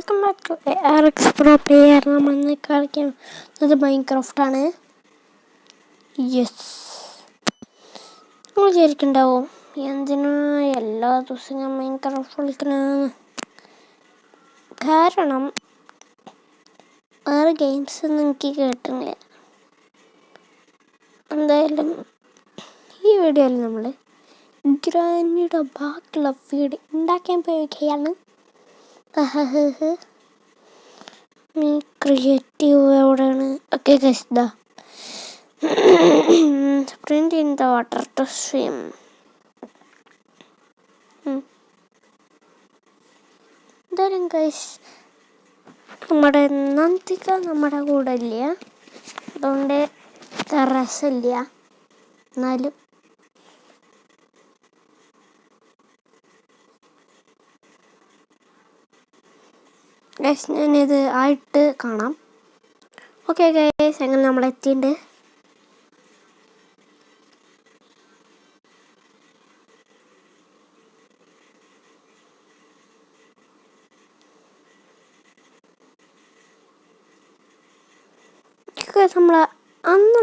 Welcome back to ARX Pro Player. നമ്മൾ കളിക്കുന്നത് Minecraft ആണ്. യെസ്, നിങ്ങൾ വിചാരിക്കുന്നുണ്ടാവും എന്തിനാ എല്ലാ ദിവസവും ഞാൻ മൈൻക്രാഫ്റ്റ് കളിക്കണമെന്ന്. കാരണം വേറെ ഗെയിംസ് ഒന്നും എനിക്ക് കേട്ടില്ല. എന്തായാലും ഈ വീഡിയോയിൽ നമ്മൾ ഗ്രാനിയുടെ ബാക്കിയുള്ള വീട് ഉണ്ടാക്കാൻ പോവുകയാണ്. ക്രിയേറ്റീവ് എവിടെയാണ്? ഓക്കെ ഗൈസ്, ദാ sprint in the water to swim. എന്തായാലും ഗൈസ്, നമ്മുടെ നന്ദിക നമ്മുടെ കൂടെ ഇല്ല, അതുകൊണ്ട് രസമില്ല. എന്നാലും ഗൈസ്, ഞാനിത് ആയിട്ട് കാണാം. ഓക്കെ ഗൈസ്, അങ്ങനെ നമ്മൾ എത്തിയിട്ടുണ്ട്.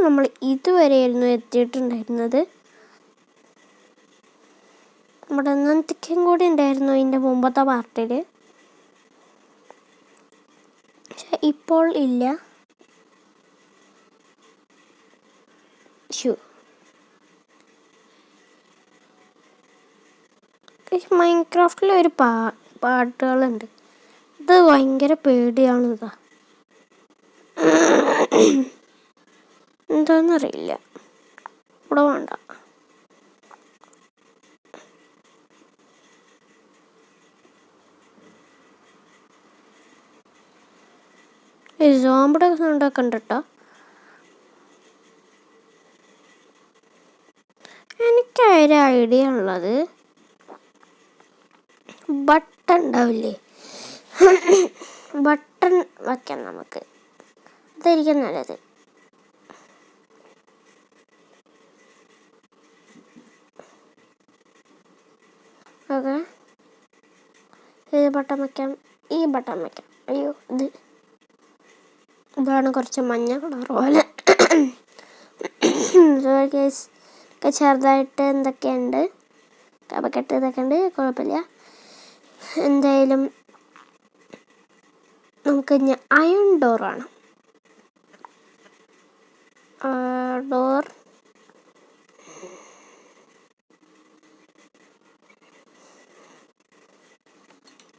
നമ്മൾ ഇതുവരെയായിരുന്നു എത്തിയിട്ടുണ്ടായിരുന്നത്. നമ്മുടെ നന്ദിക്കും കൂടി ഉണ്ടായിരുന്നു ഇതിൻ്റെ മുമ്പത്തെ പാർട്ടിൽ. പക്ഷെ ഇപ്പോൾ ഇല്ല. മൈൻക്രാഫ്റ്റിൽ ഒരു പാട്ടുകളുണ്ട്, ഇത് ഭയങ്കര പേടിയാണ്. ഇതാ എന്താന്നറിയില്ല, ഇവിടെ വേണ്ട. ഈ സോംബിയുടെ സൗണ്ടൊക്കെ ഉണ്ട് കേട്ടോ. എനിക്ക് ഒരു ഐഡിയ ഉള്ളത്, ബട്ടൺ ഉണ്ടാവില്ലേ, ബട്ടൺ വയ്ക്കാം നമുക്ക്. അതായിരിക്കും നല്ലത്. ഓക്കെ, ഈ ബട്ടൺ വയ്ക്കാം, ഈ ബട്ടൺ വയ്ക്കാം. അയ്യോ, ഇതാണ് കുറച്ച് മഞ്ഞ കളർ പോലെ. ചെറുതായിട്ട് എന്തൊക്കെയുണ്ട്, കപക്കെട്ട് ഇതൊക്കെ ഉണ്ട്, കുഴപ്പമില്ല. എന്തായാലും നമുക്ക് ഇനി അയൺ ഡോറാണ്. ഡോർ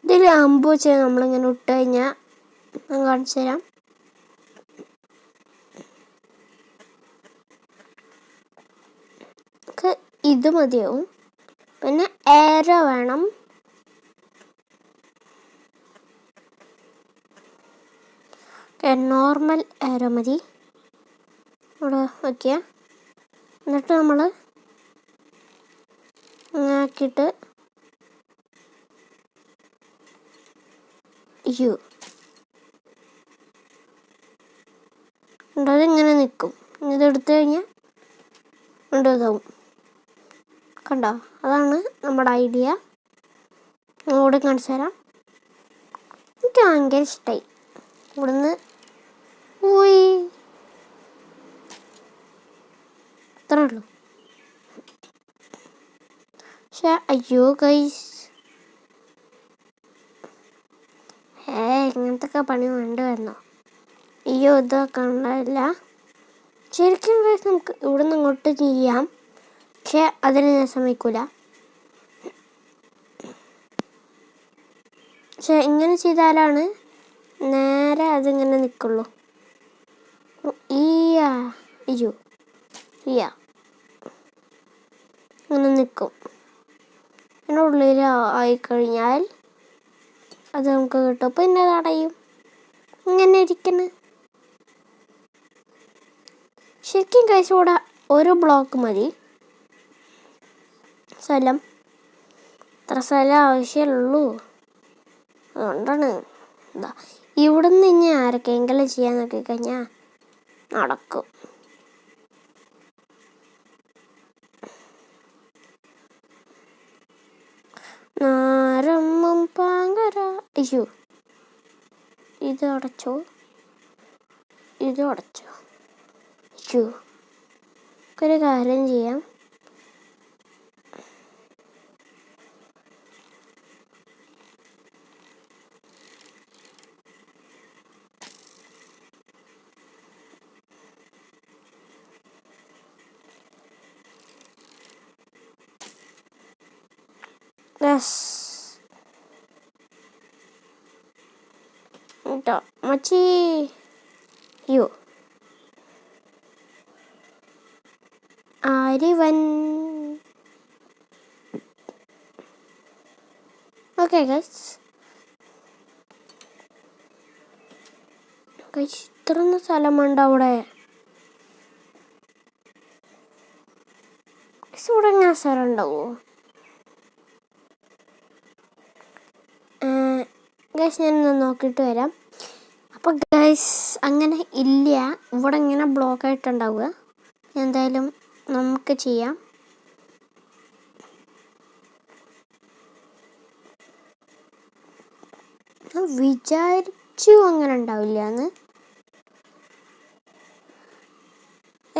ഇതിൽ അമ്പു വെച്ച് നമ്മളിങ്ങനെ ഇട്ട് കഴിഞ്ഞാൽ ഞാൻ കാണിച്ചു തരാം. ഇത് മതിയാവും. പിന്നെ ഏരോ വേണം. നോർമൽ ഏരോ മതി. ഇവിടെ വയ്ക്കുക. എന്നിട്ട് നമ്മൾ ആക്കിയിട്ട് അതിങ്ങനെ നിൽക്കും. ഇതെടുത്തു കഴിഞ്ഞാൽ ഇതാവും. കണ്ടോ, അതാണ് നമ്മുടെ ഐഡിയ. ഇവിടെ കാണിച്ചു തരാം. എനിക്ക് ഭയങ്കര ഇഷ്ടമായി. ഇവിടുന്ന് പോയി അത്രേ ഉള്ളൂ. പക്ഷെ അയ്യോ ഗൈസ്, ഇങ്ങനത്തെ പണി വേണ്ടുവന്നോ? അയ്യോ, ഇതൊക്കെ ഉണ്ടായില്ല. ശരിക്കും ഗൈസ് നമുക്ക് ഇവിടുന്ന് ഇങ്ങോട്ട് ചെയ്യാം, പക്ഷെ അതിന് ഞാൻ സമ്മതിക്കൂല. പക്ഷെ ഇങ്ങനെ ചെയ്താലാണ് നേരെ അതിങ്ങനെ നിൽക്കുള്ളൂ. അയ്യോ ഇങ്ങനെ നിൽക്കും. അതിൻ്റെ ഉള്ളിൽ ആയിക്കഴിഞ്ഞാൽ അത് നമുക്ക് കിട്ടും. പിന്നെ തടയും ഇങ്ങനെ ഇരിക്കുന്നു. ശരിക്കും കഴിച്ചുകൂടെ ഒരു ബ്ലോക്ക് മതി സ്ഥലം. ഇത്ര സ്ഥലം ആവശ്യമുള്ളൂ. അതുകൊണ്ടാണ് ഇവിടുന്ന് ഇനി ആരൊക്കെയെങ്കിലും ചെയ്യാൻ നോക്കിക്കഴിഞ്ഞാൽ നടക്കും. നാരമ്മും പാങ്കര. അയ്യോ, ഇത് അടച്ചോ, ഇതും അടച്ചോ. ഒരു കാര്യം ചെയ്യാം, കേട്ടോ മച്ചി. യോ ആരിവൻ. ഓക്കെ ഗൈസ്, ഇത്രയൊന്നും സ്ഥലമുണ്ട് അവിടെ. ഇവിടെ എങ്ങനെ സ്ഥലം ഉണ്ടാവുമോ ഗൈസ്? ഞാനൊന്ന് നോക്കിയിട്ട് വരാം. അപ്പോൾ ഗൈസ് അങ്ങനെ ഇല്ല, ഇവിടെ ഇങ്ങനെ ബ്ലോക്ക് ആയിട്ടുണ്ടാവുക. എന്തായാലും നമുക്ക് ചെയ്യാം. വിചാരിച്ചു അങ്ങനെ ഉണ്ടാവില്ല എന്ന്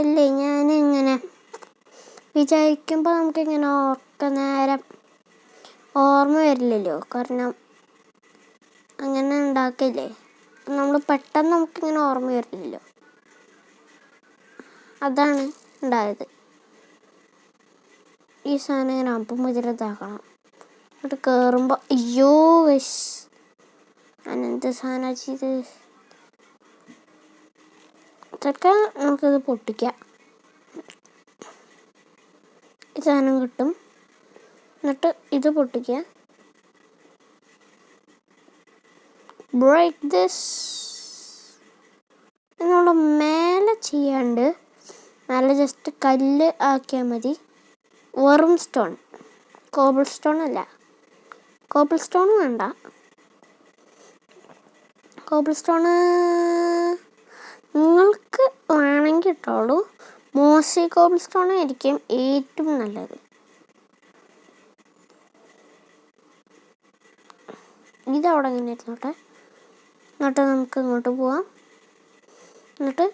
അല്ലേ, ഞാനിങ്ങനെ വിചാരിക്കുമ്പോൾ നമുക്കിങ്ങനെ നേരം ഓർമ്മ വരില്ലല്ലോ, കാരണം അങ്ങനെ ഉണ്ടാക്കില്ലേ നമ്മൾ പെട്ടെന്ന് നമുക്കിങ്ങനെ ഓർമ്മ വരില്ലല്ലോ, അതാണ് ഉണ്ടായത്. ഈ സാധനം ഇങ്ങനെ അപ്പം മുതലതാക്കണം, എന്നിട്ട് കയറുമ്പോൾ അയ്യോ ഗൈസ് ഞാനെന്ത് സാധനം ചെയ്ത്. ഇതൊക്കെ നമുക്കിത് പൊട്ടിക്കാം, ഈ സാധനം കിട്ടും. എന്നിട്ട് ഇത് പൊട്ടിക്കുക, ബ്രേക്ക് ദിസ്. നമ്മൾ മേലെ ചെയ്യാണ്ട് മേലെ ജസ്റ്റ് കല്ല് ആക്കിയാൽ മതി. വെറും സ്റ്റോൺ, കോബിൾ സ്റ്റോൺ അല്ല. കോബിൾ സ്റ്റോൺ വേണ്ട, കോബിൾ സ്റ്റോണ് നിങ്ങൾക്ക് വേണമെങ്കിൽ ഇട്ടോളൂ. മോസി കോബിൾ സ്റ്റോൺ ആയിരിക്കും ഏറ്റവും നല്ലത്. ഇതവിടെ ഇങ്ങനെ ഇരുന്നോട്ടെ. എന്നിട്ട് നമുക്ക് ഇങ്ങോട്ട് പോവാം. എന്നിട്ട്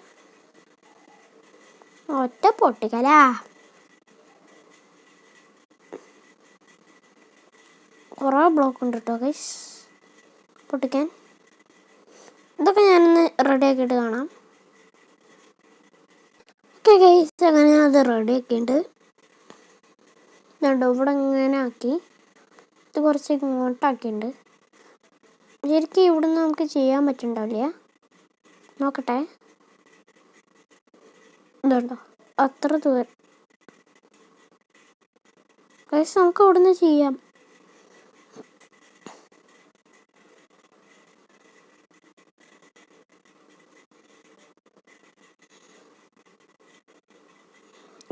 ഒറ്റ പൊട്ടിക്കലാ. കുറേ ബ്ലോക്ക് ഉണ്ട് കേട്ടോ ഗൈസ് പൊട്ടിക്കാൻ. ഇതൊക്കെ ഞാനൊന്ന് റെഡി ആക്കിയിട്ട് കാണാം. ഓക്കെ ഗൈസ്, അങ്ങനെ അത് റെഡി ആക്കിയിട്ട് ഇതുണ്ടോ ഇവിടെ ഇങ്ങനെ ആക്കി. ഇത് കുറച്ച് ഇങ്ങോട്ടാക്കിയിട്ടുണ്ട്. ശരിക്കും ഇവിടുന്ന് നമുക്ക് ചെയ്യാൻ പറ്റുന്നുണ്ടാവില്ല, നോക്കട്ടെ. ഇതുണ്ടോ അത്ര ദൂരം ഗൈസ്, നമുക്ക് ഇവിടുന്ന് ചെയ്യാം.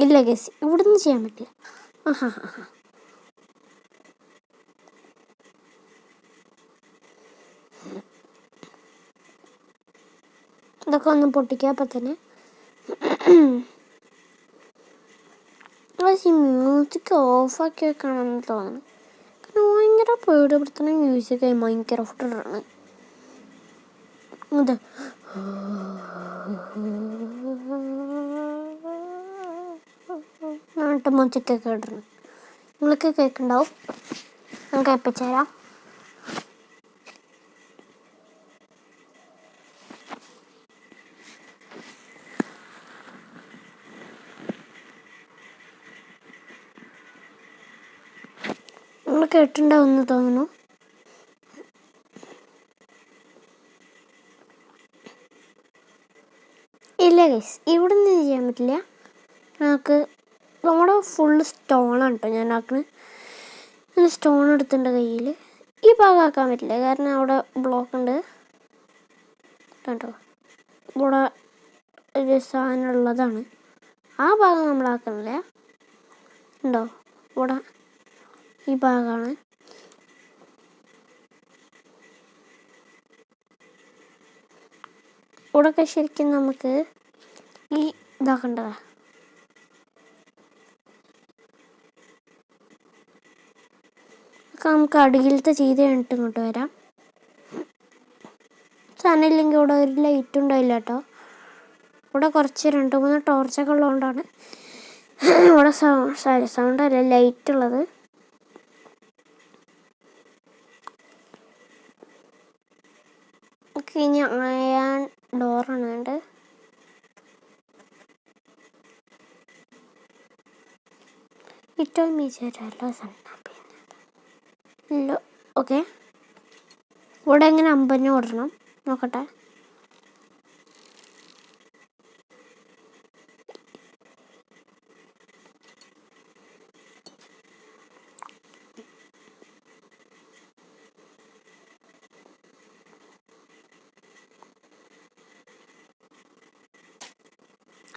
ഇല്ല ഗൈസ്, ഇവിടുന്ന് ചെയ്യാൻ പറ്റില്ല. ഇതൊക്കെ ഒന്ന് പൊട്ടിക്കുക. അപ്പം തന്നെ ഈ മ്യൂസിക് ഓഫാക്കി വെക്കണമെന്ന് തോന്നുന്നു, കാരണം ഭയങ്കര പേടിപ്പെടുത്തുന്ന മ്യൂസിക്കായി മൈൻക്രാഫ്റ്റിലാണ് ഇത്. എന്നിട്ട് മ്യൂസിക്കൊക്കെ ഇടണം, നിങ്ങൾക്ക് കേൾക്കുന്നുണ്ടാവും, ഞാൻ കേൾപ്പിച്ചു തരാം. നിങ്ങൾ കേട്ടിട്ടുണ്ടാവുമെന്ന് തോന്നുന്നു. ഇല്ല ഗൈസ്, ഇവിടെ നിന്ന് ചെയ്യാൻ പറ്റില്ല. നമുക്ക് നമ്മുടെ ഫുള്ള് സ്റ്റോണാണ് കേട്ടോ ഞാൻ ആക്കുന്നത്. സ്റ്റോൺ എടുത്തിട്ടുണ്ട് കയ്യിൽ. ഈ ഭാഗം ആക്കാൻ പറ്റില്ല, കാരണം അവിടെ ബ്ലോക്ക് ഉണ്ട് കേട്ടോ. ഇവിടെ ഒരു സാധനം ഉള്ളതാണ്, ആ ഭാഗം നമ്മളാക്കുന്നില്ല. ഉണ്ടോ ഇവിടെ ഈ ഭാഗമാണ്. ഇവിടെയൊക്കെ ശരിക്കും നമുക്ക് ഈ ഇതാക്കണ്ടതാ. നമുക്ക് അടിയിലത്തെ ചെയ്ത് കഴിഞ്ഞിട്ട് ഇങ്ങോട്ട് വരാം. സാധനം ഇല്ലെങ്കിൽ ഇവിടെ ഒരു ലൈറ്റ് ഉണ്ടായില്ല കേട്ടോ. ഇവിടെ കുറച്ച് 2-3 ടോർച്ചൊക്കെ ഉള്ളതുകൊണ്ടാണ് ഇവിടെ സൗണ്ട് അല്ല ലൈറ്റ് ഉള്ളത്. ഓക്കെ, ഇനി അയൺ ഡോറാണ് വേണ്ടത്. ഏറ്റവും മീച്ചല്ലോ സണ്ണ. ഓക്കെ, ഇവിടെ എങ്ങനെ 50 ഓടണം നോക്കട്ടെ.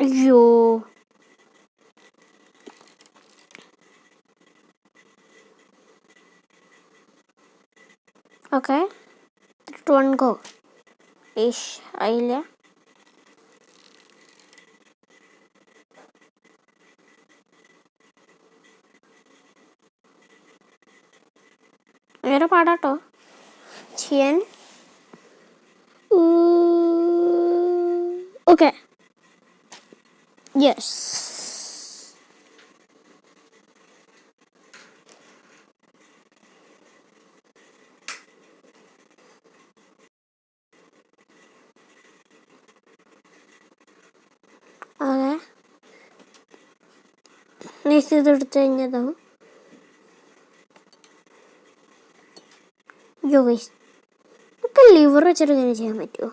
അയ്യോ, ഓക്കെ 1 ഗോ ആയില്ല. വേറെ പാടാട്ടോ ചെയ്യാൻ. Okay, yes. അതെ, നെക്സ്റ്റ് ഇതെടുത്ത് കഴിഞ്ഞതാവും. യോ ഗൈസ്, നമുക്ക് ലിവർ വെച്ചിട്ട് ഇങ്ങനെ ചെയ്യാൻ പറ്റുമോ?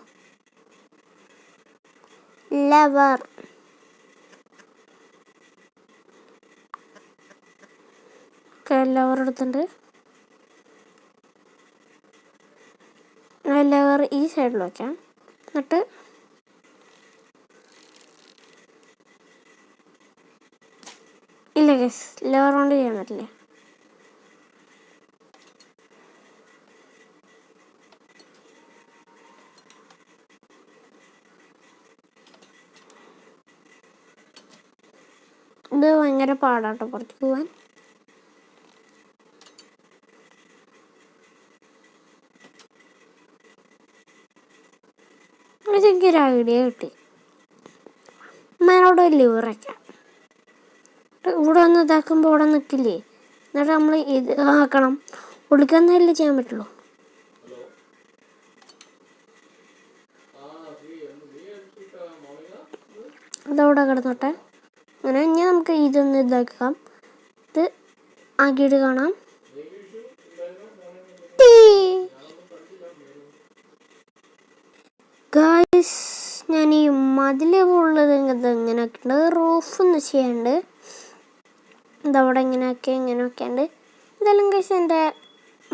ലെവർ ലെവർ എടുത്തിട്ടുണ്ട്. ലെവർ ഈ സൈഡിൽ വയ്ക്കാം. എന്നിട്ട് ഇല്ല ഗൈസ്, ലെവർ കൊണ്ട് ചെയ്യാൻ പറ്റില്ല. ഇത് ഭയങ്കര പാടാട്ടോ പുറത്തേക്ക് പോവാൻ. എനിക്കൊരു ഐഡിയ കിട്ടി. മേലോട്ട് ലിവർ വയ്ക്കാം. ഇവിടെ വന്ന് ഇതാക്കുമ്പോൾ ഇവിടെ നിൽക്കില്ലേ, എന്നിട്ട് നമ്മൾ ഇത് ആക്കണം. ഒളിക്കാന്നല്ലേ ചെയ്യാൻ പറ്റുള്ളൂ. അതവിടെ കിടന്നോട്ടെ. അങ്ങനെ ഇനി നമുക്ക് ഇതൊന്ന് ഇതാക്കാം. ഇത് ആക്കിയിട്ട് കാണാം. ഗായ്സ്, ഞാൻ ഈ മതിലുള്ളത് ഇങ്ങനെയൊക്കെ ഉണ്ട്. റൂഫൊന്നും ചെയ്യാണ്ട് ഇതവിടെ ഇങ്ങനെയൊക്കെ ഉണ്ട്. ഇതെല്ലാം ഗൈസ് എൻ്റെ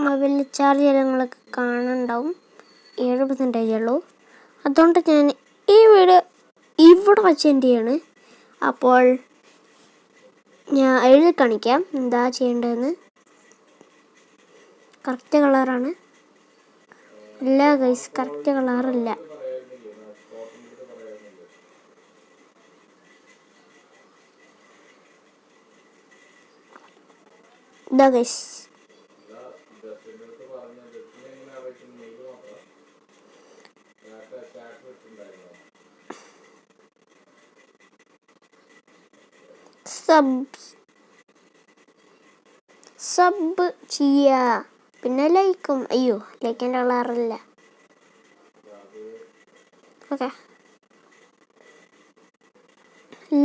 മൊബൈൽ ചാർജ് ചെയ്യലങ്ങളൊക്കെ കാണുന്നുണ്ടാവും. 70% ഉള്ളൂ. അതുകൊണ്ട് ഞാൻ ഈ വീഡിയോ ഇവിടെ വച്ച് എൻ്റെ ചെയ്യാണ്. അപ്പോൾ ഞാൻ എഴുതി കാണിക്കാം എന്താ ചെയ്യേണ്ടതെന്ന്. കറക്റ്റ് കളറാണ്. അല്ല ഗൈസ്, കറക്റ്റ് കളറില്ല. ഇതാ ഗൈസ്, സബ് ചെയ്യാ, പിന്നെ ലൈക്കും. അയ്യോ, ലൈക്കിൻ്റെ കളറില്ല. Okay,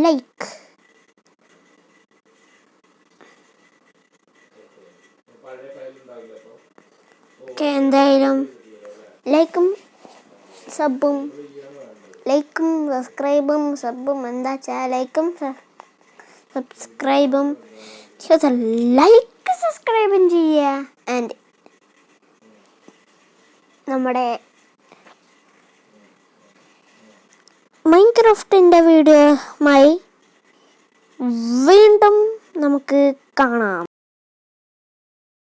like. ഓക്കെ, എന്തായാലും ലൈക്കും സബും സബ്സ്ക്രൈബും സബും എന്താ വെച്ചാൽ ലൈക്കും സബ്സ്ക്രൈബും ലൈക്ക് സബ്സ്ക്രൈബും ചെയ്യുക. ആൻഡ് നമ്മുടെ മൈൻക്രാഫ്റ്റിൻ്റെ വീഡിയോയുമായി വീണ്ടും നമുക്ക് കാണാം.